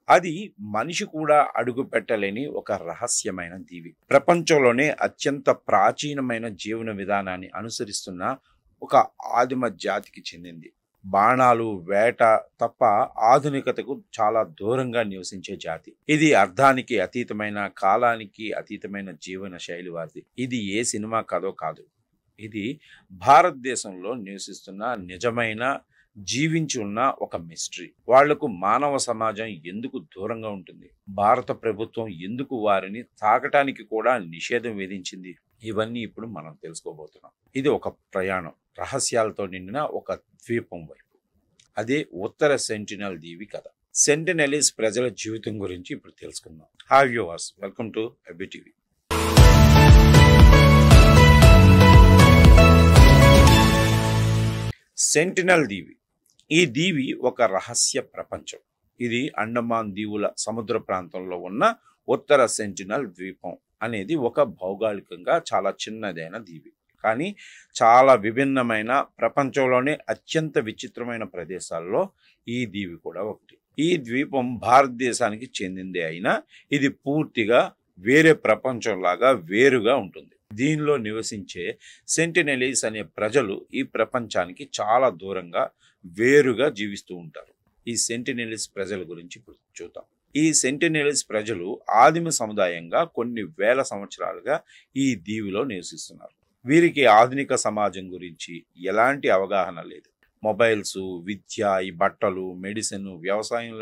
అది మనిషి కూడా అడుగు పెట్టలేని ఒక రహస్యమైన దీవి. ప్రపంచంలోనే అత్యంత ప్రాచీనమైన జీవన విధానాన్ని అనుసరిస్తున్న ఒక ఆదిమ జాతికి చెందింది. బాణాలు, వేట తప్ప ఆధునికతకు చాలా దూరంగా నివసించే జాతి. ఇది అర్థానికి అతీతమైన, కాలానికి అతీతమైన జీవన శైలి వారిది. ఇది ఏ సినిమా కథో కాదు. ఇది భారతదేశంలో నివసిస్తున్న నిజమైన జీవించి ఉన్న ఒక మిస్టరీ. వాళ్లకు మానవ సమాజం ఎందుకు దూరంగా ఉంటుంది? భారత ప్రభుత్వం ఎందుకు వారిని తాకటానికి కూడా నిషేధం విధించింది? ఇవన్నీ ఇప్పుడు మనం తెలుసుకోబోతున్నాం. ఇది ఒక ప్రయాణం, రహస్యాలతో నిండిన ఒక ద్వీపం వైపు. అదే ఉత్తర సెంటినల్ దీవి కథ. సెంటినెలీస్ ప్రజల జీవితం గురించి ఇప్పుడు తెలుసుకుందాం. Hi viewers, welcome to ABTV. Sentinel దీవి. ఈ దీవి ఒక రహస్య ప్రపంచం. ఇది అండమాన్ దీవుల సముద్ర ప్రాంతంలో ఉన్న ఉత్తర సెంటినల్ ద్వీపం అనేది ఒక భౌగోళికంగా చాలా చిన్నదైన దీవి. కానీ చాలా విభిన్నమైన, ప్రపంచంలోనే అత్యంత విచిత్రమైన ప్రదేశాల్లో ఈ దీవి కూడా ఒకటి. ఈ ద్వీపం భారతదేశానికి చెందిందే అయినా ఇది పూర్తిగా వేరే ప్రపంచంలాగా వేరుగా ఉంటుంది. దీనిలో నివసించే సెంటినెలీస్ అనే ప్రజలు ఈ ప్రపంచానికి చాలా దూరంగా వేరుగా జీవిస్తూ ఉంటారు. ఈ సెంటినెలీస్ ప్రజల గురించి ఇప్పుడు చూద్దాం. ఈ సెంటినెలీస్ ప్రజలు ఆదిమ సముదాయంగా కొన్ని వేల సంవత్సరాలుగా ఈ దీవిలో నివసిస్తున్నారు. వీరికి ఆధునిక సమాజం గురించి ఎలాంటి అవగాహన లేదు. మొబైల్స్, విద్య, ఈ బట్టలు, మెడిసిన్, వ్యవసాయం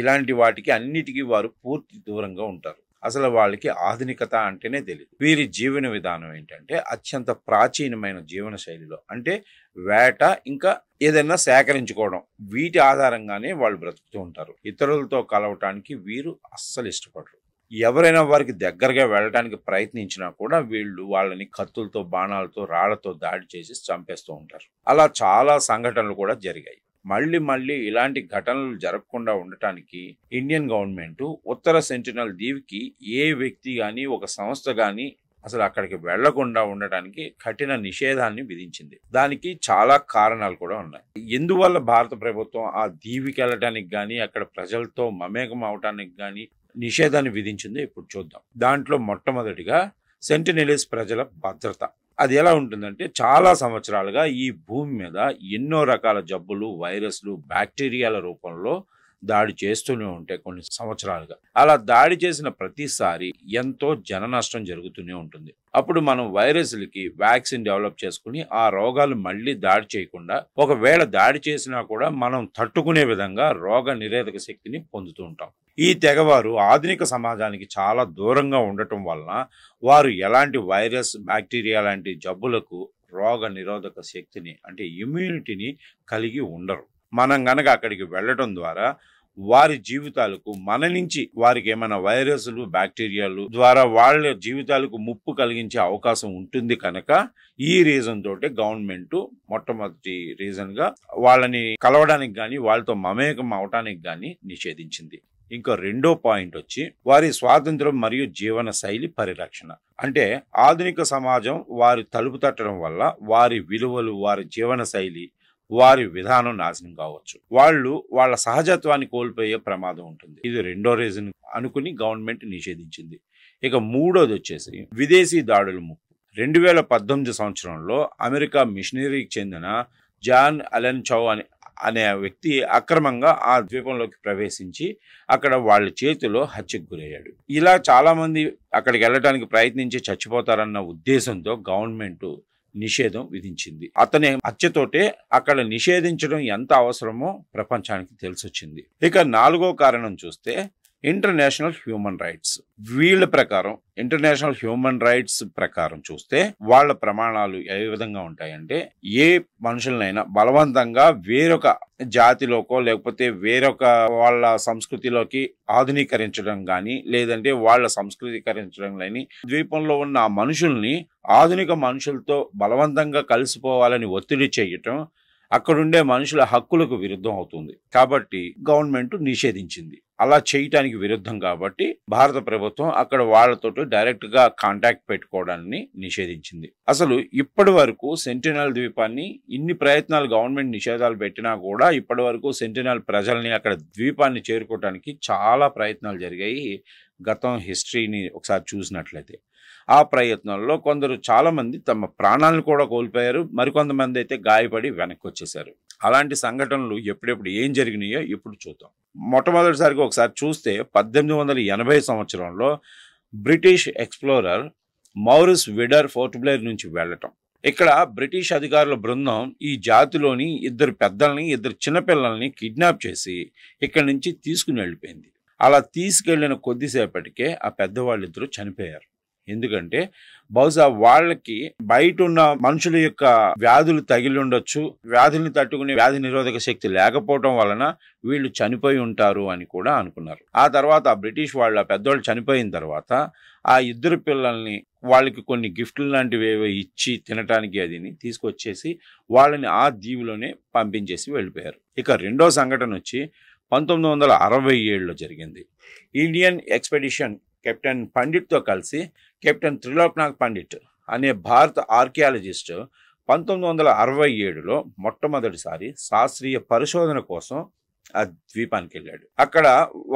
ఇలాంటి వాటికి అన్నిటికీ వారు పూర్తి దూరంగా ఉంటారు. అసలు వాళ్ళకి ఆధునికత అంటేనే తెలియదు. వీరి జీవన విధానం ఏంటంటే అత్యంత ప్రాచీనమైన జీవన శైలిలో, అంటే వేట, ఇంకా ఏదైనా సేకరించుకోవడం, వీటి ఆధారంగానే వాళ్ళు బ్రతుకుతూ ఉంటారు. ఇతరులతో కలవటానికి వీరు అస్సలు ఇష్టపడరు. ఎవరైనా వారికి దగ్గరగా వెళ్ళడానికి ప్రయత్నించినా కూడా వీళ్ళు వాళ్ళని కత్తులతో, బాణాలతో, రాళ్లతో దాడి చేసి చంపేస్తూ ఉంటారు. అలా చాలా సంఘటనలు కూడా జరిగాయి. మళ్ళీ ఇలాంటి ఘటనలు జరగకుండా ఉండటానికి ఇండియన్ గవర్నమెంట్ ఉత్తర సెంటినల్ దీవికి ఏ వ్యక్తి కానీ, ఒక సంస్థ కానీ అసలు అక్కడికి వెళ్లకుండా ఉండటానికి కఠిన నిషేధాన్ని విధించింది. దానికి చాలా కారణాలు కూడా ఉన్నాయి. ఎందువల్ల భారత ప్రభుత్వం ఆ దీవికి వెళ్ళటానికి కానీ, అక్కడ ప్రజలతో మమేకం అవటానికి కానీ నిషేధాన్ని విధించిందో ఇప్పుడు చూద్దాం. దాంట్లో మొట్టమొదటిగా సెంటినెలీస్ ప్రజల భద్రత. అది ఎలా ఉంటుందంటే, చాలా సంవత్సరాలుగా ఈ భూమి మీద ఎన్నో రకాల జబ్బులు, వైరస్లు, బ్యాక్టీరియాల రూపంలో దాడి చేస్తూనే ఉంటాయి కొన్ని సంవత్సరాలుగా. అలా దాడి చేసిన ప్రతిసారి ఎంతో జన నష్టం జరుగుతూనే ఉంటుంది. అప్పుడు మనం వైరస్లకి వ్యాక్సిన్ డెవలప్ చేసుకుని ఆ రోగాలు మళ్ళీ దాడి చేయకుండా, ఒకవేళ దాడి చేసినా కూడా మనం తట్టుకునే విధంగా రోగ నిరోధక శక్తిని పొందుతూ ఉంటాం. ఈ తెగవారు ఆధునిక సమాజానికి చాలా దూరంగా ఉండటం వలన వారు ఎలాంటి వైరస్, బ్యాక్టీరియా లాంటి జబ్బులకు రోగ నిరోధక శక్తిని, అంటే ఇమ్యూనిటీని కలిగి ఉండరు. మనం గనక అక్కడికి వెళ్ళటం ద్వారా వారి జీవితాలకు, మన నుంచి వారికి ఏమైనా వైరస్లు, బ్యాక్టీరియాలు ద్వారా వాళ్ళ జీవితాలకు ముప్పు కలిగించే అవకాశం ఉంటుంది. కనుక ఈ రీజన్ తోటే గవర్నమెంట్ మొట్టమొదటి రీజన్ గా వాళ్ళని కలవడానికి కానీ, వాళ్ళతో మమేకం అవటానికి కానీ నిషేధించింది. ఇంకా రెండో పాయింట్ వచ్చి వారి స్వాతంత్రం మరియు జీవన శైలి పరిరక్షణ. అంటే ఆధునిక సమాజం వారి తలుపు తట్టడం వల్ల వారి విలువలు, వారి జీవన శైలి, వారి విధానం నాశనం కావచ్చు. వాళ్ళు వాళ్ళ సహజత్వాన్ని కోల్పోయే ప్రమాదం ఉంటుంది. ఇది రెండో రీజన్ అనుకుని గవర్నమెంట్ నిషేధించింది. ఇక మూడోది వచ్చేసి విదేశీ దాడుల ముప్పు. 2018 సంవత్సరంలో అమెరికా మిషనరీకి చెందిన జాన్ అలెన్ చౌ అనే వ్యక్తి అక్రమంగా ఆ ద్వీపంలోకి ప్రవేశించి అక్కడ వాళ్ళ చేతిలో హత్యకు గురయ్యాడు. ఇలా చాలా మంది అక్కడికి వెళ్ళడానికి ప్రయత్నించి చచ్చిపోతారన్న ఉద్దేశంతో గవర్నమెంట్ నిషేధం విధించింది. అతని హత్యతోటే అక్కడ నిషేధించడం ఎంత అవసరమో ప్రపంచానికి తెలిసొచ్చింది. ఇక నాలుగో కారణం చూస్తే ఇంటర్నేషనల్ హ్యూమన్ రైట్స్. వీళ్ళ ప్రకారం, ఇంటర్నేషనల్ హ్యూమన్ రైట్స్ ప్రకారం చూస్తే వాళ్ళ ప్రమాణాలు ఏ విధంగా ఉంటాయంటే, ఏ మనుషులనైనా బలవంతంగా వేరొక జాతిలోకో లేకపోతే వేరొక వాళ్ళ సంస్కృతిలోకి ఆధునీకరించడం కానీ, లేదంటే వాళ్ళ సంస్కృతీకరించడం కానీ, ద్వీపంలో ఉన్న ఆ మనుషుల్ని ఆధునిక మనుషులతో బలవంతంగా కలిసిపోవాలని ఒత్తిడి చేయటం అక్కడుండే మనుషుల హక్కులకు విరుద్ధం అవుతుంది. కాబట్టి గవర్నమెంట్ నిషేధించింది. అలా చేయటానికి విరుద్ధం కాబట్టి భారత ప్రభుత్వం అక్కడ వాళ్ళతోటి డైరెక్ట్ గా కాంటాక్ట్ పెట్టుకోవడాన్ని నిషేధించింది. అసలు ఇప్పటి వరకు సెంటినల్ ద్వీపాన్ని ఇన్ని ప్రయత్నాలు గవర్నమెంట్ నిషేధాలు పెట్టినా కూడా ఇప్పటి వరకు సెంటినల్ ప్రజల్ని అక్కడ ద్వీపాన్ని చేరుకోవడానికి చాలా ప్రయత్నాలు జరిగాయి. గతం హిస్టరీని ఒకసారి చూసినట్లయితే ఆ ప్రయత్నంలో కొందరు చాలా మంది తమ ప్రాణాలను కూడా కోల్పోయారు, మరికొంతమంది అయితే గాయపడి వెనక్కి వచ్చేసారు. అలాంటి సంఘటనలు ఎప్పుడెప్పుడు ఏం జరిగినాయో ఇప్పుడు చూద్దాం. మొట్టమొదటిసారిగా ఒకసారి చూస్తే 1880 సంవత్సరంలో British explorer Maurice Vidal Port Blair నుంచి వెళ్ళటం. ఇక్కడ బ్రిటిష్ అధికారుల బృందం ఈ జాతిలోని 2 పెద్దల్ని 2 చిన్నపిల్లల్ని కిడ్నాప్ చేసి ఇక్కడి నుంచి తీసుకుని వెళ్ళిపోయింది. అలా తీసుకెళ్లిన కొద్దిసేపటికే ఆ పెద్దవాళ్ళిద్దరూ చనిపోయారు. ఎందుకంటే బహుశా వాళ్ళకి బయట ఉన్న మనుషుల యొక్క వ్యాధులు తగిలి ఉండొచ్చు, వ్యాధుల్ని తట్టుకునే వ్యాధి నిరోధక శక్తి లేకపోవడం వలన వీళ్ళు చనిపోయి ఉంటారు అని కూడా అనుకున్నారు. ఆ తర్వాత ఆ బ్రిటిష్ వాళ్ళు ఆ పెద్దవాళ్ళు చనిపోయిన తర్వాత ఆ 2 పిల్లల్ని వాళ్ళకి కొన్ని గిఫ్ట్లు లాంటివి ఏవో ఇచ్చి తినటానికి అదిని తీసుకొచ్చేసి వాళ్ళని ఆ దీవిలోనే పంపించేసి వెళ్ళిపోయారు. ఇక రెండో సంఘటన వచ్చి 1967లో జరిగింది. ఇండియన్ ఎక్స్పెడిషన్ కెప్టెన్ పండిట్తో కలిసి కెప్టెన్ త్రిలోక్నాథ్ పండిట్ అనే భారత ఆర్కియాలజిస్ట్ 1967లో మొట్టమొదటిసారి శాస్త్రీయ పరిశోధన కోసం ఆ ద్వీపానికి వెళ్ళాడు. అక్కడ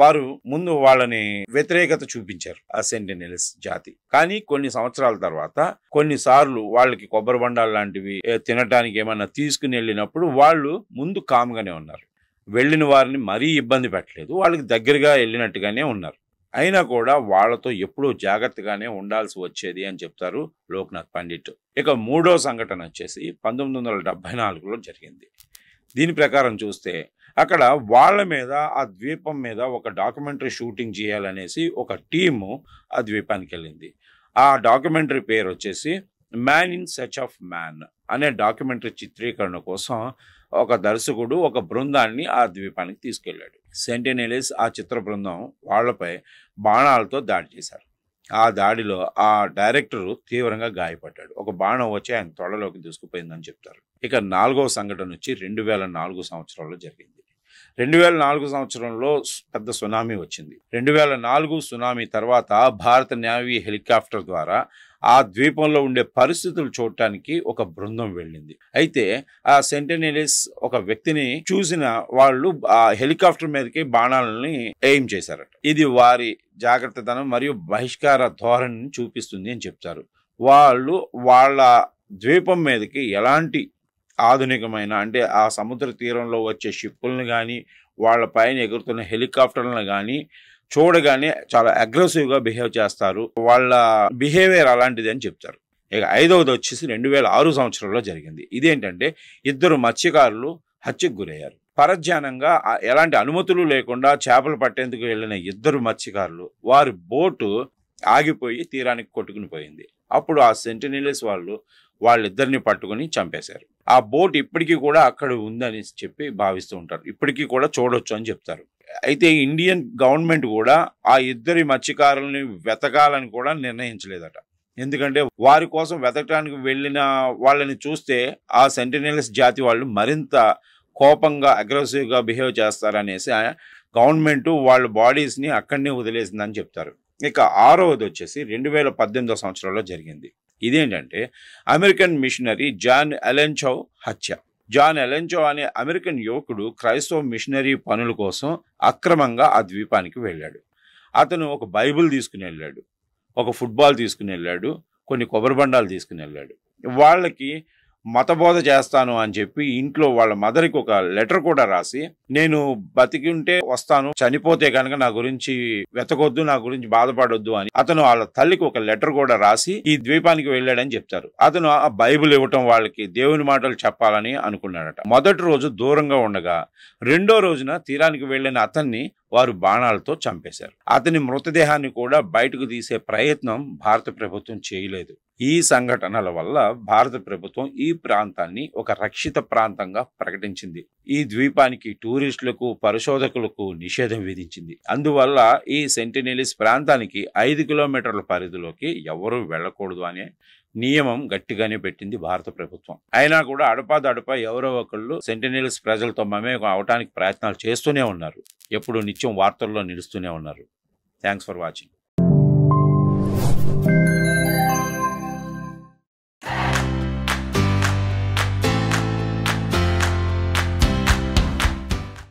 వారు ముందు వాళ్ళని వ్యతిరేకత చూపించారు ఆ సెంటినెల్స్ జాతి. కానీ కొన్ని సంవత్సరాల తర్వాత కొన్నిసార్లు వాళ్ళకి కొబ్బరి బండాలు లాంటివి తినడానికి ఏమన్నా తీసుకుని వెళ్ళినప్పుడు వాళ్ళు ముందు కామ్గానే ఉన్నారు. వెళ్ళిన వారిని మరీ ఇబ్బంది పెట్టలేదు, వాళ్ళకి దగ్గరగా వెళ్ళినట్టుగానే ఉన్నారు. అయినా కూడా వాళ్లతో ఎప్పుడూ జాగ్రత్తగానే ఉండాల్సి వచ్చేది అని చెప్తారు లోక్నాథ్ పండిట్. ఇక మూడో సంఘటన వచ్చేసి 1974లో జరిగింది. దీని ప్రకారం చూస్తే అక్కడ వాళ్ళ మీద ఆ ద్వీపం మీద ఒక డాక్యుమెంటరీ షూటింగ్ చేయాలనేసి ఒక టీము ఆ ద్వీపానికి వెళ్ళింది. ఆ డాక్యుమెంటరీ పేరు వచ్చేసి man in search of man అనే డాక్యుమెంటరీ చిత్రీకరణ కోసం ఒక దర్శకుడు ఒక బృందాన్ని ఆ ద్వీపానికి తీసుకెళ్లాడు. సెంటినెలీస్ ఆ చిత్ర బృందం వాళ్లపై బాణాలతో దాడి చేశారు. ఆ దాడిలో ఆ డైరెక్టరు తీవ్రంగా గాయపడ్డాడు. ఒక బాణం వచ్చి ఆయన తొడలోకి దూసుకుపోయిందని చెప్తారు. ఇక నాలుగవ సంఘటన వచ్చి 2004 సంవత్సరంలో జరిగింది. 2004 సంవత్సరంలో పెద్ద సునామీ వచ్చింది. 2004 సునామీ తర్వాత భారత నేవీ హెలికాప్టర్ ద్వారా ఆ ద్వీపంలో ఉండే పరిస్థితులు చూడటానికి ఒక బృందం వెళ్ళింది. అయితే ఆ సెంటినెలీస్ ఒక వ్యక్తిని చూసిన వాళ్ళు ఆ హెలికాప్టర్ మీదకి బాణాలని ఎయిమ్ చేశారట. ఇది వారి జాగ్రత్తదనం మరియు బహిష్కార ధోరణిని చూపిస్తుంది అని చెప్తారు. వాళ్ళు వాళ్ళ ద్వీపం మీదకి ఎలాంటి ఆధునికమైన అంటే ఆ సముద్ర తీరంలో వచ్చే షిప్పులను కానీ వాళ్ళ పైన ఎగురుతున్న హెలికాప్టర్లను కానీ చూడగానే చాలా అగ్రెసివ్గా బిహేవ్ చేస్తారు. వాళ్ళ బిహేవియర్ అలాంటిది అని చెప్తారు. ఇక ఐదవది వచ్చేసి 2006 సంవత్సరంలో జరిగింది. ఇదేంటంటే 2 మత్స్యకారులు హత్యకు గురయ్యారు. పరధ్యానంగా ఎలాంటి అనుమతులు లేకుండా చేపలు పట్టేందుకు వెళ్ళిన 2 మత్స్యకారులు వారి బోటు ఆగిపోయి తీరానికి కొట్టుకుని పోయింది. అప్పుడు ఆ సెంటినెలీస్ వాళ్ళిద్దరిని పట్టుకుని చంపేశారు. ఆ బోట్ ఇప్పటికీ కూడా అక్కడ ఉందని చెప్పి భావిస్తూ ఉంటారు. ఇప్పటికీ కూడా చూడొచ్చు అని చెప్తారు. అయితే ఇండియన్ గవర్నమెంట్ కూడా ఆ 2 మత్స్యకారులని వెతకాలని కూడా నిర్ణయించలేదట. ఎందుకంటే వారి కోసం వెతకడానికి వెళ్ళిన వాళ్ళని చూస్తే ఆ సెంటినెలీస్ జాతి వాళ్ళు మరింత కోపంగా అగ్రెసివ్గా బిహేవ్ చేస్తారనేసి గవర్నమెంట్ వాళ్ళ బాడీస్ని అక్కడనే వదిలేసిందని చెప్తారు. ఇక ఆరవది వచ్చేసి 2018 సంవత్సరంలో జరిగింది. ఇదేంటంటే అమెరికన్ మిషనరీ జాన్ ఎలెన్చౌ హత్య. జాన్ ఎలెన్చౌ అనే అమెరికన్ యువకుడు క్రైస్తవ మిషనరీ పనుల కోసం అక్రమంగా ఆ ద్వీపానికి వెళ్ళాడు. అతను ఒక బైబిల్ తీసుకుని వెళ్ళాడు, ఒక ఫుట్బాల్ తీసుకుని వెళ్ళాడు, కొన్ని కొబ్బరి బండాలు తీసుకుని వెళ్ళాడు. వాళ్ళకి మతబోధ చేస్తాను అని చెప్పి ఇంట్లో వాళ్ళ మదర్కి ఒక లెటర్ కూడా రాసి, నేను బతికి ఉంటే వస్తాను, చనిపోతే కనుక నా గురించి వెతకొద్దు, నా గురించి బాధపడొద్దు అని అతను వాళ్ళ తల్లికి ఒక లెటర్ కూడా రాసి ఈ ద్వీపానికి వెళ్ళాడని చెప్తారు. అతను ఆ బైబిల్ ఇవ్వటం వాళ్ళకి దేవుని మాటలు చెప్పాలని అనుకున్నాడట. మొదటి రోజు దూరంగా ఉండగా రెండో రోజున తీరానికి వెళ్ళిన అతన్ని వారు బాణాలతో చంపేశారు. అతని మృతదేహాన్ని కూడా బయటకు తీసే ప్రయత్నం భారత ప్రభుత్వం చేయలేదు. ఈ సంఘటనల వల్ల భారత ప్రభుత్వం ఈ ప్రాంతాన్ని ఒక రక్షిత ప్రాంతంగా ప్రకటించింది. ఈ ద్వీపానికి టూరిస్టులకు పరిశోధకులకు నిషేధం విధించింది. అందువల్ల ఈ సెంటినెలీస్ ప్రాంతానికి 5 కిలోమీటర్ల పరిధిలోకి ఎవరూ వెళ్ళకూడదు అనే నియమం గట్టిగానే పెట్టింది భారత ప్రభుత్వం. అయినా కూడా అడపాదడపా ఎవరో ఒకళ్ళు సెంటినెలీస్ ప్రజలతో మమేకం అవటానికి ప్రయత్నాలు చేస్తూనే ఉన్నారు. ఎప్పుడు నిత్యం వార్తల్లో నిలుస్తూనే ఉన్నారు. Thanks for watching.